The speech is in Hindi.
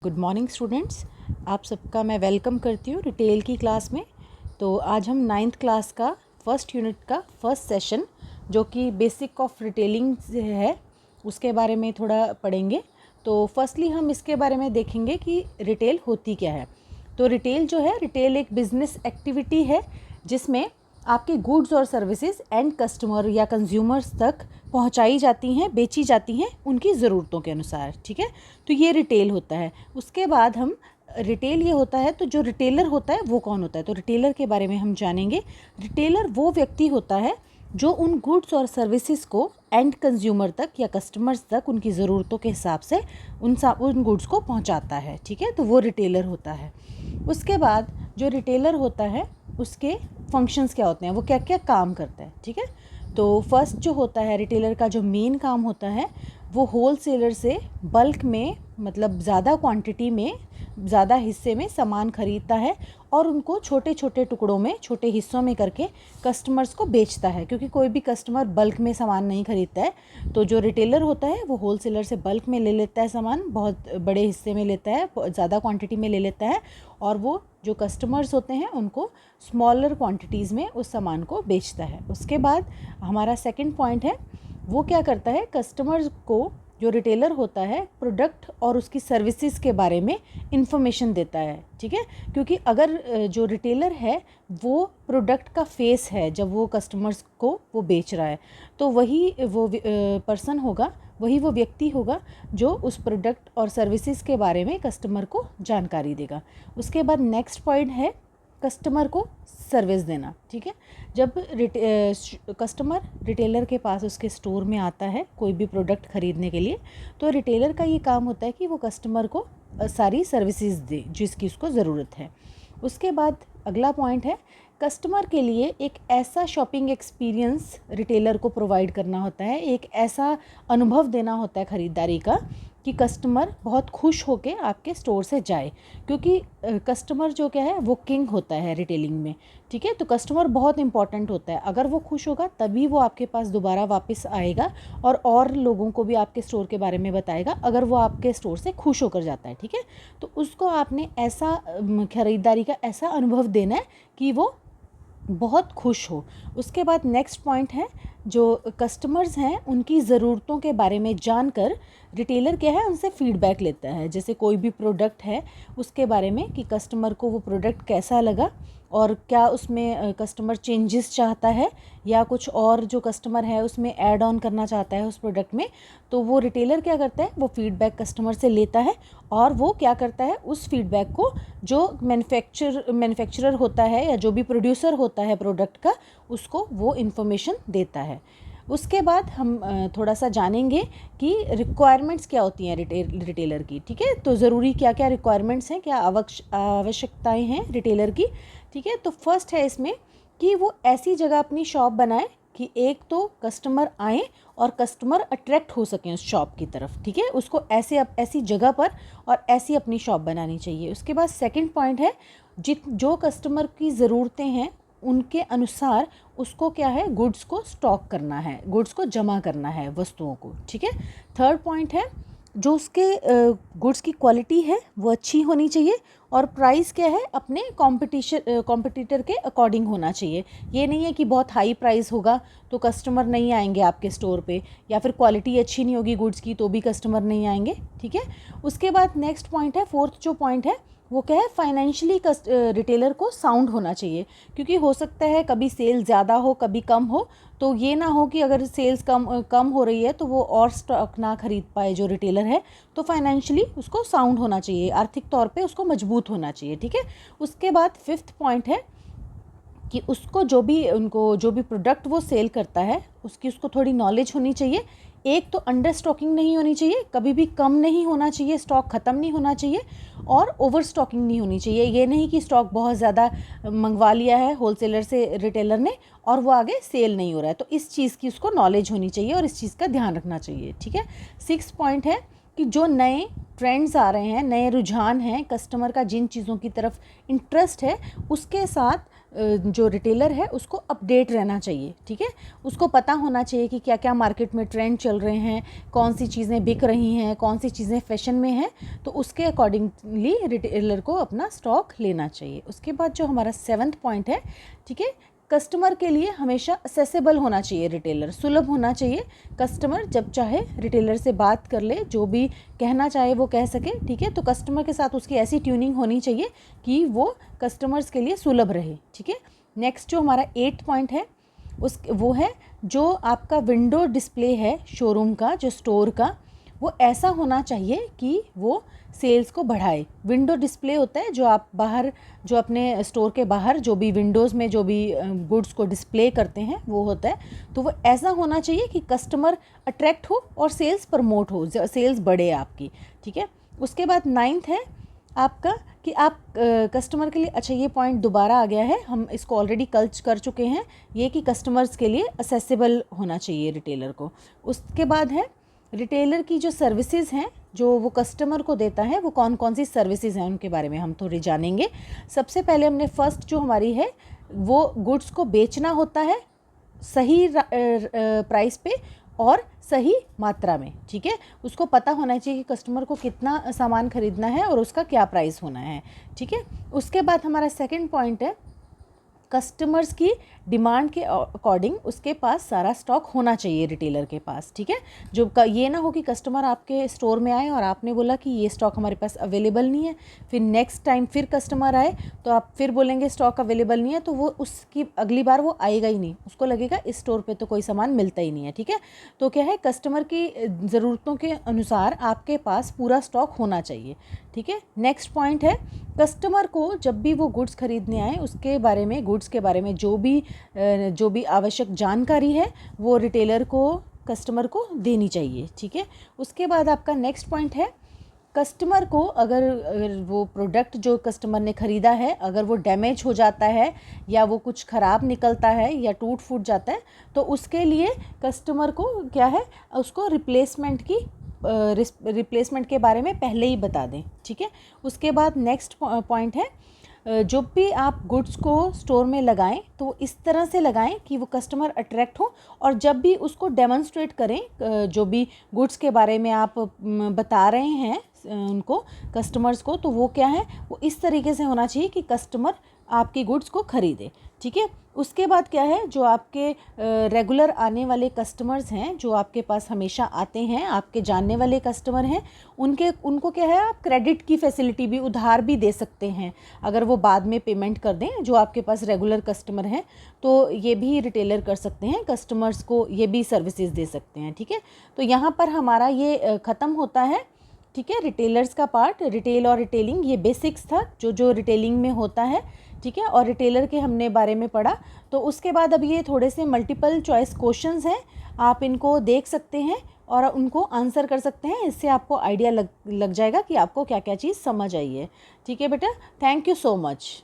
गुड मॉर्निंग स्टूडेंट्स, आप सबका मैं वेलकम करती हूँ रिटेल की क्लास में। तो आज हम 9th क्लास का फर्स्ट यूनिट का फर्स्ट सेशन जो कि बेसिक ऑफ रिटेलिंग है उसके बारे में थोड़ा पढ़ेंगे। तो फर्स्टली हम इसके बारे में देखेंगे कि रिटेल होती क्या है। तो रिटेल जो है, रिटेल एक बिज़नेस एक्टिविटी है जिसमें आपके गुड्स और सर्विसेज एंड कस्टमर या कंज्यूमर्स तक पहुंचाई जाती हैं, बेची जाती हैं उनकी ज़रूरतों के अनुसार। ठीक है, तो ये रिटेल होता है। उसके बाद हम रिटेल ये होता है, तो जो रिटेलर होता है वो कौन होता है, तो रिटेलर के बारे में हम जानेंगे। रिटेलर वो व्यक्ति होता है जो उन गुड्स और सर्विसेज को एंड कंज्यूमर तक या कस्टमर्स तक उनकी ज़रूरतों के हिसाब से उन गुड्स को पहुंचाता है। ठीक है, तो वो रिटेलर होता है। उसके बाद जो रिटेलर होता है उसके फंक्शंस क्या होते हैं, वो क्या क्या काम करता है। ठीक है, तो फर्स्ट जो होता है रिटेलर का जो मेन काम होता है वो होलसेलर से बल्क में, मतलब ज़्यादा क्वांटिटी में, ज़्यादा हिस्से में सामान खरीदता है और उनको छोटे छोटे टुकड़ों में, छोटे हिस्सों में करके कस्टमर्स को बेचता है। क्योंकि कोई भी कस्टमर बल्क में सामान नहीं खरीदता है, तो जो रिटेलर होता है वो होलसेलर से बल्क में ले लेता है सामान, बहुत बड़े हिस्से में लेता है, ज़्यादा क्वांटिटी में ले लेता है, और वो जो कस्टमर्स होते हैं उनको स्मॉलर क्वांटिटीज़ में उस सामान को बेचता है। उसके बाद हमारा सेकंड पॉइंट है, वो क्या करता है, कस्टमर्स को जो रिटेलर होता है प्रोडक्ट और उसकी सर्विसेज के बारे में इंफॉर्मेशन देता है। ठीक है, क्योंकि अगर जो रिटेलर है वो प्रोडक्ट का फेस है, जब वो कस्टमर्स को वो बेच रहा है, तो वही वो पर्सन होगा, वही वो व्यक्ति होगा जो उस प्रोडक्ट और सर्विसेज के बारे में कस्टमर को जानकारी देगा। उसके बाद नेक्स्ट पॉइंट है कस्टमर को सर्विस देना। ठीक है, जब कस्टमर रिटेलर के पास उसके स्टोर में आता है कोई भी प्रोडक्ट ख़रीदने के लिए, तो रिटेलर का ये काम होता है कि वो कस्टमर को सारी सर्विसेज दे जिसकी उसको ज़रूरत है। उसके बाद अगला पॉइंट है, कस्टमर के लिए एक ऐसा शॉपिंग एक्सपीरियंस रिटेलर को प्रोवाइड करना होता है, एक ऐसा अनुभव देना होता है ख़रीदारी का कि कस्टमर बहुत खुश होके आपके स्टोर से जाए। क्योंकि कस्टमर जो क्या है वो किंग होता है रिटेलिंग में। ठीक है, तो कस्टमर बहुत इंपॉर्टेंट होता है। अगर वो खुश होगा तभी वो आपके पास दोबारा वापस आएगा और लोगों को भी आपके स्टोर के बारे में बताएगा, अगर वो आपके स्टोर से खुश होकर जाता है। ठीक है, तो उसको आपने ऐसा खरीदारी का ऐसा अनुभव देना है कि वो बहुत खुश हो। उसके बाद नेक्स्ट पॉइंट है, जो कस्टमर्स हैं उनकी ज़रूरतों के बारे में जानकर रिटेलर क्या है उनसे फीडबैक लेता है। जैसे कोई भी प्रोडक्ट है उसके बारे में कि कस्टमर को वो प्रोडक्ट कैसा लगा और क्या उसमें कस्टमर चेंजेस चाहता है या कुछ और जो कस्टमर है उसमें ऐड ऑन करना चाहता है उस प्रोडक्ट में, तो वो रिटेलर क्या करता है, वो फीडबैक कस्टमर से लेता है और वो क्या करता है, उस फीडबैक को जो मैन्युफैक्चरर होता है या जो भी प्रोड्यूसर होता है प्रोडक्ट का, उसको वो इन्फॉर्मेशन देता है। उसके बाद हम थोड़ा सा जानेंगे कि रिक्वायरमेंट्स क्या होती हैं रिटेलर की। ठीक है, तो ज़रूरी क्या क्या रिक्वायरमेंट्स हैं, क्या आवश्यकताएं हैं रिटेलर की। ठीक है, तो फर्स्ट है इसमें कि वो ऐसी जगह अपनी शॉप बनाए कि एक तो कस्टमर आए और कस्टमर अट्रैक्ट हो सकें उस शॉप की तरफ। ठीक है, उसको ऐसी जगह पर और ऐसी अपनी शॉप बनानी चाहिए। उसके बाद सेकंड पॉइंट है, जो कस्टमर की ज़रूरतें हैं उनके अनुसार उसको क्या है, गुड्स को स्टॉक करना है, गुड्स को जमा करना है, वस्तुओं को। ठीक है, थर्ड पॉइंट है, जो उसके गुड्स की क्वालिटी है वो अच्छी होनी चाहिए और प्राइस क्या है अपने कॉम्पिटिटर के अकॉर्डिंग होना चाहिए। ये नहीं है कि बहुत हाई प्राइस होगा तो कस्टमर नहीं आएंगे आपके स्टोर पे, या फिर क्वालिटी अच्छी नहीं होगी गुड्स की तो भी कस्टमर नहीं आएंगे। ठीक है, उसके बाद नेक्स्ट पॉइंट है, फोर्थ जो पॉइंट है वो क्या है, फाइनेंशियली रिटेलर को साउंड होना चाहिए। क्योंकि हो सकता है कभी सेल ज़्यादा हो कभी कम हो, तो ये ना हो कि अगर सेल्स कम हो रही है तो वो और स्टॉक ना खरीद पाए जो रिटेलर है। तो फाइनेंशियली उसको साउंड होना चाहिए, आर्थिक तौर पे उसको मजबूत होना चाहिए। ठीक है, उसके बाद फिफ्थ पॉइंट है कि उसको जो भी प्रोडक्ट वो सेल करता है उसको थोड़ी नॉलेज होनी चाहिए। एक तो अंडर स्टॉकिंग नहीं होनी चाहिए, कभी भी कम नहीं होना चाहिए, स्टॉक ख़त्म नहीं होना चाहिए, और ओवर स्टॉकिंग नहीं होनी चाहिए। ये नहीं कि स्टॉक बहुत ज़्यादा मंगवा लिया है होलसेलर से रिटेलर ने और वो आगे सेल नहीं हो रहा है, तो इस चीज़ की उसको नॉलेज होनी चाहिए और इस चीज़ का ध्यान रखना चाहिए। ठीक है, सिक्स पॉइंट है कि जो नए ट्रेंड्स आ रहे हैं, नए रुझान हैं, कस्टमर का जिन चीज़ों की तरफ इंटरेस्ट है उसके साथ जो रिटेलर है उसको अपडेट रहना चाहिए, ठीक है। उसको पता होना चाहिए कि क्या क्या मार्केट में ट्रेंड चल रहे हैं, कौन सी चीज़ें बिक रही हैं, कौन सी चीज़ें फैशन में हैं, तो उसके अकॉर्डिंगली रिटेलर को अपना स्टॉक लेना चाहिए। उसके बाद जो हमारा 7th पॉइंट है, ठीक है, कस्टमर के लिए हमेशा असेसेबल होना चाहिए रिटेलर, सुलभ होना चाहिए। कस्टमर जब चाहे रिटेलर से बात कर ले, जो भी कहना चाहे वो कह सके, ठीक है। तो कस्टमर के साथ उसकी ऐसी ट्यूनिंग होनी चाहिए कि वो कस्टमर्स के लिए सुलभ रहे, ठीक है। नेक्स्ट जो हमारा 8 पॉइंट है वो है जो आपका विंडो डिस्प्ले है शोरूम का, जो स्टोर का, वो ऐसा होना चाहिए कि वो सेल्स को बढ़ाए। विंडो डिस्प्ले होता है जो आप बाहर, जो अपने स्टोर के बाहर जो भी विंडोज़ में जो भी गुड्स को डिस्प्ले करते हैं वो होता है, तो वो ऐसा होना चाहिए कि कस्टमर अट्रैक्ट हो और सेल्स प्रमोट हो, सेल्स बढ़े आपकी, ठीक है। उसके बाद 9th है आपका कि आप कस्टमर के लिए, अच्छा ये पॉइंट दोबारा आ गया है, हम इसको ऑलरेडी कल कर चुके हैं, ये कि कस्टमर्स के लिए असेसिबल होना चाहिए रिटेलर को। उसके बाद है रिटेलर की जो सर्विसेज हैं जो वो कस्टमर को देता है, वो कौन कौन सी सर्विसेज हैं उनके बारे में हम थोड़ी जानेंगे। सबसे पहले हमने फर्स्ट जो हमारी है वो गुड्स को बेचना होता है सही प्राइस पे और सही मात्रा में, ठीक है। उसको पता होना चाहिए कि कस्टमर को कितना सामान खरीदना है और उसका क्या प्राइस होना है, ठीक है। उसके बाद हमारा 2nd पॉइंट है कस्टमर्स की डिमांड के अकॉर्डिंग उसके पास सारा स्टॉक होना चाहिए रिटेलर के पास, ठीक है। जो ये ना हो कि कस्टमर आपके स्टोर में आए और आपने बोला कि ये स्टॉक हमारे पास अवेलेबल नहीं है, फिर नेक्स्ट टाइम फिर कस्टमर आए तो आप फिर बोलेंगे स्टॉक अवेलेबल नहीं है, तो वो उसकी अगली बार वो आएगा ही नहीं, उसको लगेगा इस स्टोर पे तो कोई सामान मिलता ही नहीं है, ठीक है। तो क्या है, कस्टमर की ज़रूरतों के अनुसार आपके पास पूरा स्टॉक होना चाहिए, ठीक है। नेक्स्ट पॉइंट है कस्टमर को जब भी वो गुड्स खरीदने आए उसके बारे में, गुड्स के बारे में जो भी आवश्यक जानकारी है वो रिटेलर को, कस्टमर को देनी चाहिए, ठीक है। उसके बाद आपका नेक्स्ट पॉइंट है कस्टमर को अगर वो प्रोडक्ट जो कस्टमर ने ख़रीदा है अगर वो डैमेज हो जाता है या वो कुछ ख़राब निकलता है या टूट फूट जाता है, तो उसके लिए कस्टमर को क्या है, उसको रिप्लेसमेंट के बारे में पहले ही बता दें, ठीक है। उसके बाद नेक्स्ट पॉइंट है जब भी आप गुड्स को स्टोर में लगाएं तो इस तरह से लगाएं कि वो कस्टमर अट्रैक्ट हो, और जब भी उसको डेमोन्स्ट्रेट करें जो भी गुड्स के बारे में आप बता रहे हैं उनको, कस्टमर्स को, तो वो क्या है, वो इस तरीके से होना चाहिए कि कस्टमर आपकी गुड्स को ख़रीदे, ठीक है। उसके बाद क्या है, जो आपके रेगुलर आने वाले कस्टमर्स हैं, जो आपके पास हमेशा आते हैं, आपके जानने वाले कस्टमर हैं, उनको क्या है, आप क्रेडिट की फैसिलिटी भी, उधार भी दे सकते हैं अगर वो बाद में पेमेंट कर दें। जो आपके पास रेगुलर कस्टमर हैं तो ये भी रिटेलर कर सकते हैं, कस्टमर्स को ये भी सर्विसेज दे सकते हैं, ठीक है। तो यहाँ पर हमारा ये ख़त्म होता है, ठीक है, रिटेलर्स का पार्ट। रिटेल और रिटेलिंग ये बेसिक्स था जो रिटेलिंग में होता है, ठीक है, और रिटेलर के हमने बारे में पढ़ा। तो उसके बाद अब ये थोड़े से मल्टीपल चॉइस क्वेश्चंस हैं, आप इनको देख सकते हैं और उनको आंसर कर सकते हैं। इससे आपको आइडिया लग जाएगा कि आपको क्या क्या चीज़ समझ आई है, ठीक है बेटा। Thank you so much.